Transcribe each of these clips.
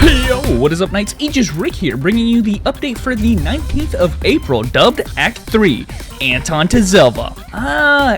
Yo, what is up, Knights? Aegis Rick here, bringing you the update for the 19th of April, dubbed Act 3, Anton to Zelva.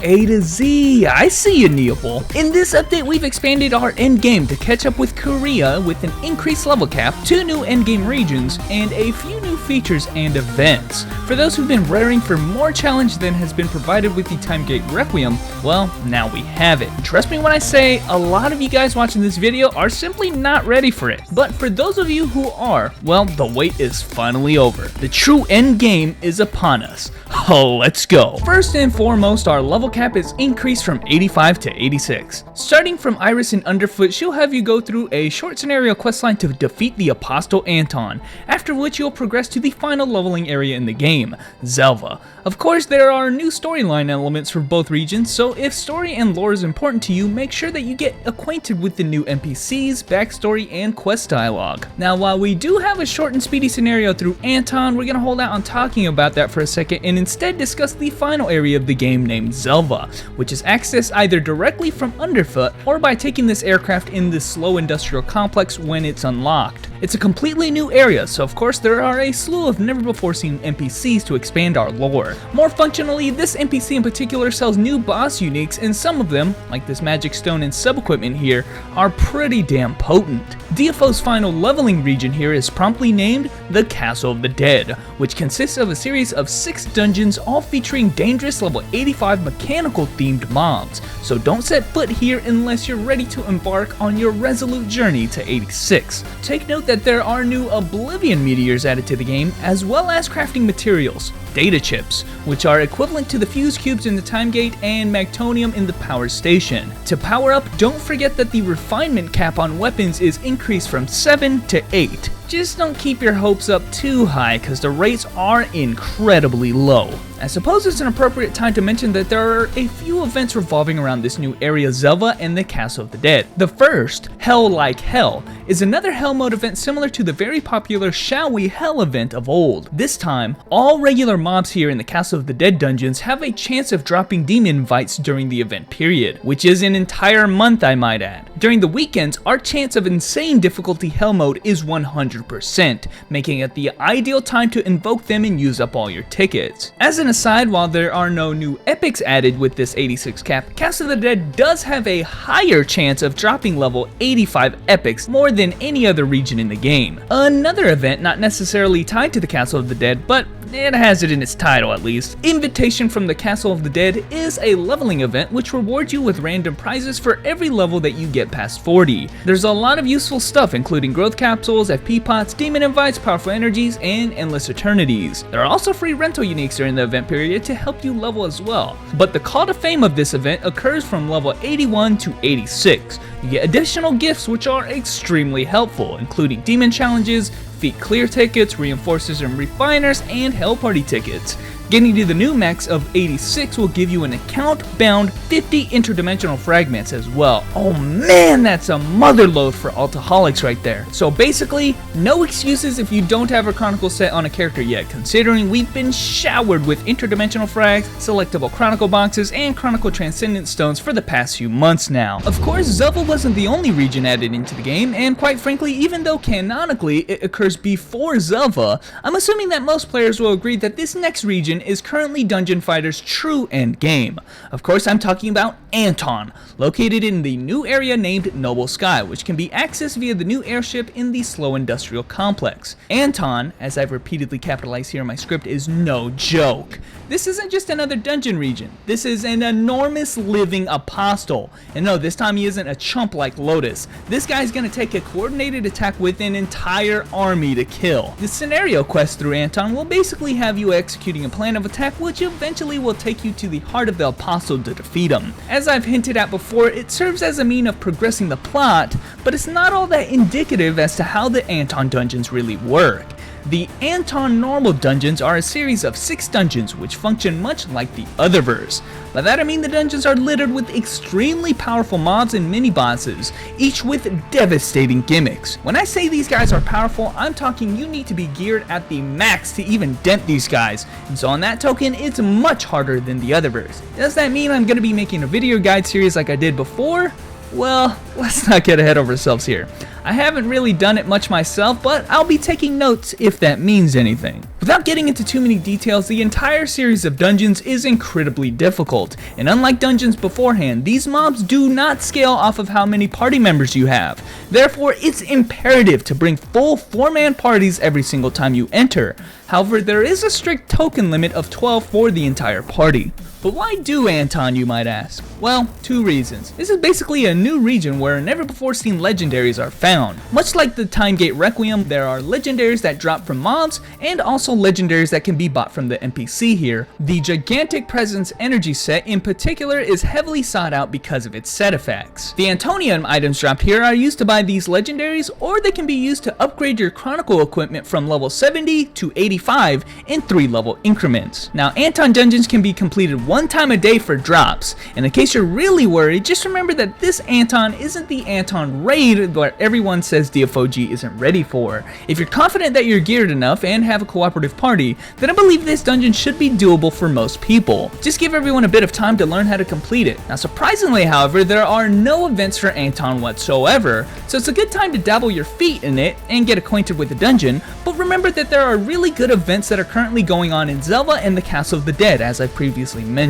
A to Z, I see you, Neopol. In this update, we've expanded our endgame to catch up with Korea with an increased level cap, 2 new endgame regions, and a few new features and events. For those who've been raring for more challenge than has been provided with the Timegate Requiem, well, now we have it. Trust me when I say, a lot of you guys watching this video are simply not ready for it. But for those of you who are, well, the wait is finally over. The true end game is upon us. Oh, let's go. First and foremost, our level cap is increased from 85 to 86. Starting from Iris and Underfoot, she'll have you go through a short scenario questline to defeat the Apostle Anton, after which you'll progress to the final leveling area in the game, Zelva. Of course, there are new storyline elements for both regions, so if story and lore is important to you, make sure that you get acquainted with the new NPCs, backstory, and quest dialogue. Now, while we do have a short and speedy scenario through Anton, we're gonna hold out on talking about that for a second and instead discuss the final area of the game named Zelva, which is accessed either directly from Underfoot or by taking this aircraft in this slow industrial complex when it's unlocked. It's a completely new area, so of course there are a slew of never before seen NPCs to expand our lore. More functionally, this NPC in particular sells new boss uniques, and some of them, like this magic stone and sub-equipment here, are pretty damn potent. DFO's final leveling region here is promptly named the Castle of the Dead, which consists of a series of 6 dungeons all featuring dangerous level 85 mechanical themed mobs, so don't set foot here unless you're ready to embark on your resolute journey to 86. Take note that there are new Oblivion meteors added to the game, as well as crafting materials, data chips, which are equivalent to the fuse cubes in the Timegate and Magtonium in the power station. To power up, don't forget that the refinement cap on weapons is increased from 7 to 8. Just don't keep your hopes up too high, cause the rates are incredibly low. I suppose it's an appropriate time to mention that there are a few events revolving around this new area Zelva and the Castle of the Dead. The first, Hell Like Hell, is another Hell mode event similar to the very popular Shall We Hell event of old. This time, all regular mobs here in the Castle of the Dead dungeons have a chance of dropping demon invites during the event period, which is an entire month, I might add. During the weekends, our chance of insane difficulty Hell mode is 100%, making it the ideal time to invoke them and use up all your tickets. As an aside, while there are no new epics added with this 86 cap, Castle of the Dead does have a higher chance of dropping level 85 epics more than any other region in the game. Another event not necessarily tied to the Castle of the Dead, but it has it in its title at least. Invitation from the Castle of the Dead is a leveling event which rewards you with random prizes for every level that you get past 40. There's a lot of useful stuff including growth capsules, FP pots, demon invites, powerful energies, and endless eternities. There are also free rental uniques during the event period to help you level as well. But the call to fame of this event occurs from level 81 to 86. You get additional gifts which are extremely helpful, including demon challenges, feat clear tickets, reinforcers and refiners, and hell party tickets. Getting to the new max of 86 will give you an account-bound 50 interdimensional fragments as well. Oh man, that's a mother load for Altaholics right there. So basically, no excuses if you don't have a Chronicle set on a character yet, considering we've been showered with interdimensional frags, selectable Chronicle boxes, and Chronicle Transcendent stones for the past few months now. Of course, Zelva wasn't the only region added into the game, and quite frankly, even though canonically it occurs before Zelva, I'm assuming that most players will agree that this next region is currently Dungeon Fighter's true end game. Of course, I'm talking about Anton, located in the new area named Noble Sky, which can be accessed via the new airship in the slow industrial complex. Anton, as I've repeatedly capitalized here in my script, is no joke. This isn't just another dungeon region. This is an enormous living apostle. And no, this time he isn't a chump like Lotus. This guy's gonna take a coordinated attack with an entire army to kill. The scenario quest through Anton will basically have you executing a plan of attack which eventually will take you to the heart of the apostle to defeat him. As I've hinted at before, it serves as a mean of progressing the plot, but it's not all that indicative as to how the Anton dungeons really work. The Anton normal dungeons are a series of 6 dungeons which function much like the Otherverse. By that I mean the dungeons are littered with extremely powerful mobs and mini-bosses, each with devastating gimmicks. When I say these guys are powerful, I'm talking you need to be geared at the max to even dent these guys, and so on that token, it's much harder than the Otherverse. Does that mean I'm going to be making a video guide series like I did before? Well, let's not get ahead of ourselves here. I haven't really done it much myself, but I'll be taking notes if that means anything. Without getting into too many details, the entire series of dungeons is incredibly difficult, and unlike dungeons beforehand, these mobs do not scale off of how many party members you have. Therefore, it's imperative to bring full 4-man parties every single time you enter. However, there is a strict token limit of 12 for the entire party. But why do Anton, you might ask? Well, 2 reasons. This is basically a new region where never before seen legendaries are found. Much like the Time Gate Requiem, there are legendaries that drop from mobs, and also legendaries that can be bought from the NPC here. The Gigantic Presence Energy Set in particular is heavily sought out because of its set effects. The Antonium items dropped here are used to buy these legendaries, or they can be used to upgrade your Chronicle equipment from level 70 to 85 in 3 level increments. Now, Anton dungeons can be completed 1 time a day for drops, and in case you're really worried, just remember that this Anton isn't the Anton raid where everyone says DFOG isn't ready for. If you're confident that you're geared enough and have a cooperative party, then I believe this dungeon should be doable for most people. Just give everyone a bit of time to learn how to complete it. Now surprisingly, however, there are no events for Anton whatsoever, so it's a good time to dabble your feet in it and get acquainted with the dungeon, but remember that there are really good events that are currently going on in Zelva and the Castle of the Dead, as I previously mentioned.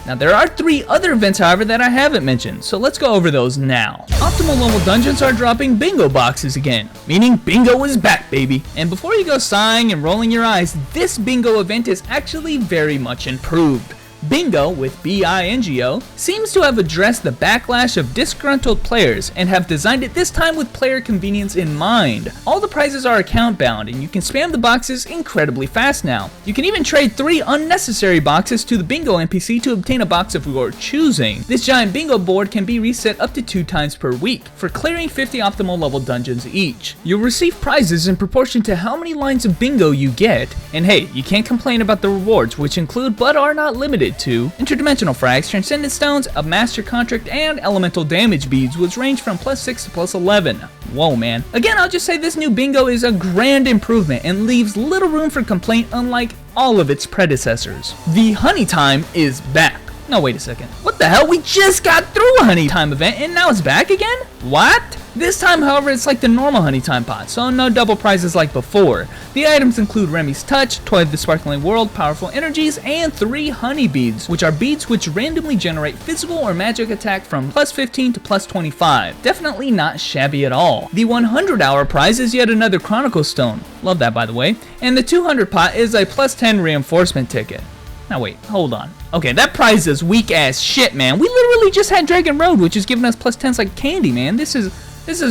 Now there are 3 other events, however, that I haven't mentioned, so let's go over those now. Optimal level dungeons are dropping bingo boxes again, meaning bingo is back, baby. And before you go sighing and rolling your eyes, this bingo event is actually very much improved. Bingo, with B-I-N-G-O, seems to have addressed the backlash of disgruntled players and have designed it this time with player convenience in mind. All the prizes are account bound and you can spam the boxes incredibly fast now. You can even trade 3 unnecessary boxes to the bingo NPC to obtain a box of your choosing. This giant bingo board can be reset up to 2 times per week for clearing 50 optimal level dungeons each. You'll receive prizes in proportion to how many lines of bingo you get, and hey, you can't complain about the rewards, which include but are not limited to interdimensional frags, transcendent stones, a master contract, and elemental damage beads, which range from +6 to +11. Whoa, man. Again, I'll just say this new bingo is a grand improvement and leaves little room for complaint, unlike all of its predecessors. The honey time is back. No, wait a second. What the hell? We just got through a honey time event and now it's back again? What? This time, however, it's like the normal honey time pot, so no double prizes like before. The items include Remy's Touch, Toy of the Sparkling World, Powerful Energies, and 3 honey beads, which are beads which randomly generate physical or magic attack from +15 to +25. Definitely not shabby at all. The 100-hour prize is yet another Chronicle Stone. Love that, by the way. And the 200 pot is a +10 reinforcement ticket. Now wait, hold on. Okay, that prize is weak ass shit, man. We literally just had Dragon Road, which is giving us +10s like candy, man. This is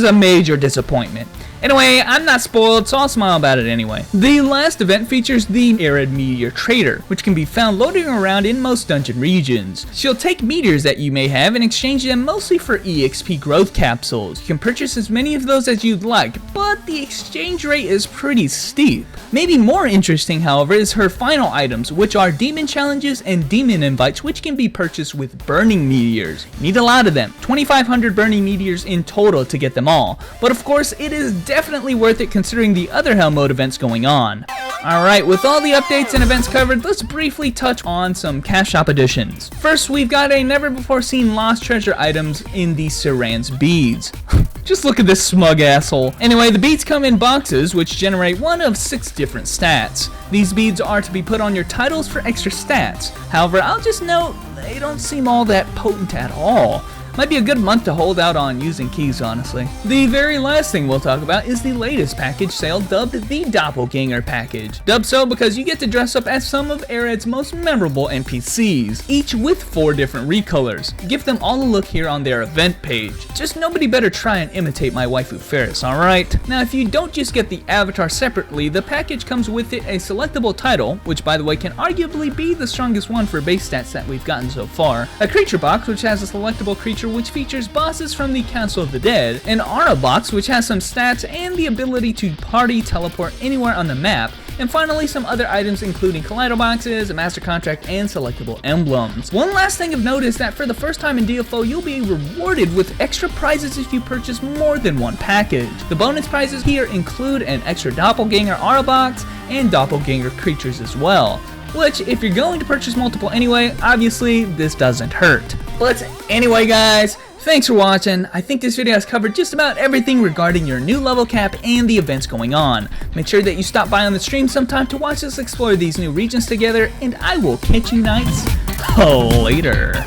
a major disappointment. Anyway, I'm not spoiled, so I'll smile about it anyway. The last event features the Arid Meteor Trader, which can be found loading around in most dungeon regions. She'll take meteors that you may have and exchange them mostly for EXP growth capsules. You can purchase as many of those as you'd like, but the exchange rate is pretty steep. Maybe more interesting, however, is her final items, which are Demon Challenges and Demon Invites, which can be purchased with Burning Meteors. You need a lot of them, 2,500 Burning Meteors in total to get them all, but of course it is definitely worth it considering the other Hell Mode events going on. Alright, with all the updates and events covered, let's briefly touch on some cash shop additions. First, we've got a never before seen lost treasure items in the Saran's beads. Just look at this smug asshole. Anyway, the beads come in boxes which generate one of 6 different stats. These beads are to be put on your titles for extra stats. However, I'll just note, they don't seem all that potent at all. Might be a good month to hold out on using keys, honestly. The very last thing we'll talk about is the latest package sale dubbed the Doppelganger package. Dubbed so because you get to dress up as some of Arad's most memorable NPCs, each with 4 different recolors. Give them all a look here on their event page. Just nobody better try and imitate my waifu Ferris, alright? Now if you don't just get the avatar separately, the package comes with it a selectable title, which by the way can arguably be the strongest one for base stats that we've gotten so far, a creature box which has a selectable creature which features bosses from the Castle of the Dead, an aura box which has some stats and the ability to party teleport anywhere on the map, and finally some other items including Kaleido boxes, a master contract, and selectable emblems. One last thing of note is that for the first time in DFO, you'll be rewarded with extra prizes if you purchase more than one package. The bonus prizes here include an extra Doppelganger aura box and Doppelganger creatures as well, which if you're going to purchase multiple anyway, obviously this doesn't hurt. But anyway, guys, thanks for watching. I think this video has covered just about everything regarding your new level cap and the events going on. Make sure that you stop by on the stream sometime to watch us explore these new regions together, and I will catch you knights later.